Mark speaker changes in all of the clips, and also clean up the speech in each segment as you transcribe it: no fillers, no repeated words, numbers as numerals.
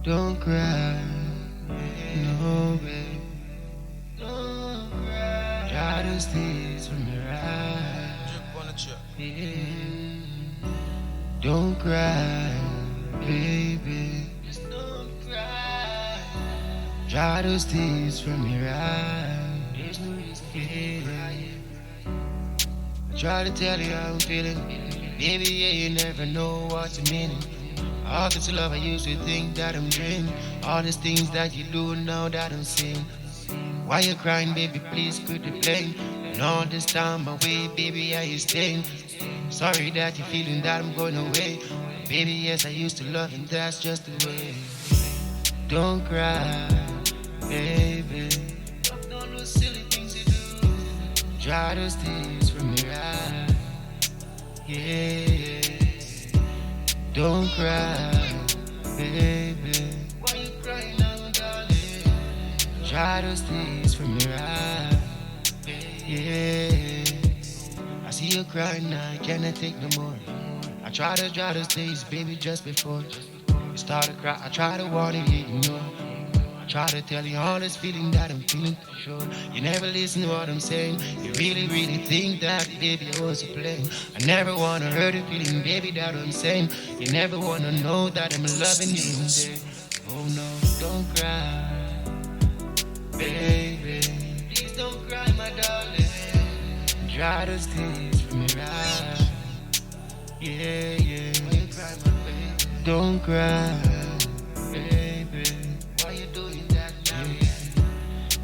Speaker 1: Don't cry, no babe. Don't cry. Dry those tears from your eyes.
Speaker 2: Drip on the chip.
Speaker 1: Yeah. Don't cry, baby. Just don't cry. Dry those tears from your eyes. There's no reason for crying. I try to tell you how I'm feeling. Baby, yeah, you never know what's the meaning. All this love I used to think that I'm dreaming. All these things that you do now that I'm seeing. Why you crying, baby? Please quit the blame. And all this time away, baby, are you staying? Sorry that you're feeling that I'm going away. Baby, yes, I used to love and that's just the way. Don't cry, baby. Don't all those silly things you do. Dry those tears from your eyes. Yeah. Don't cry, baby. Why you crying now, darling? Dry those tears from your eyes. Yeah. I see you crying now, I cannot take no more. I try to dry those tears, baby, just before you start to cry. I try to warn you, you ignore. I try to tell you all this feeling that I'm feeling for sure. You never listen to what I'm saying. You really, really think that, baby, I was playing. I never wanna hurt a feeling, baby, that I'm saying. You never wanna know that I'm loving you today. Oh no, don't cry, baby. Please don't cry, my darling. Dry those tears from your eyes. Yeah, yeah. Why you cry, my baby? Don't cry, baby. Why you doing that now? Yeah.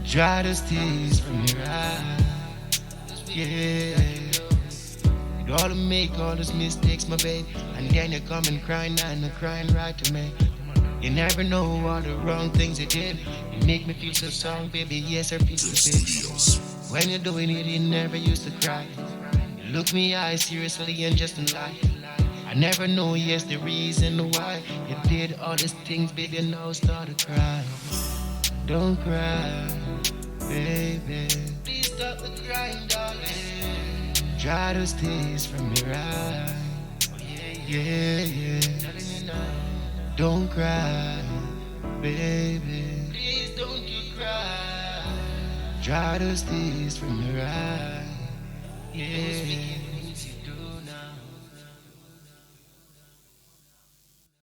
Speaker 1: Dry those tears from your eyes. Yeah. You gotta make all those mistakes, my babe. And then you come and crying and you're crying right to me. You never know all the wrong things you did. You make me feel so strong, baby. Yes, I feel so big. When you're doing it, you never used to cry. You look me eye seriously and just don't lie. I never know, yes, the reason why you did all these things, baby. Now start to cry. Don't cry, baby. Please stop the crying, darling. Dry those tears from your eyes. Yeah, yeah. Don't cry, baby. Please don't you cry. Dry those tears from your eyes. Yeah.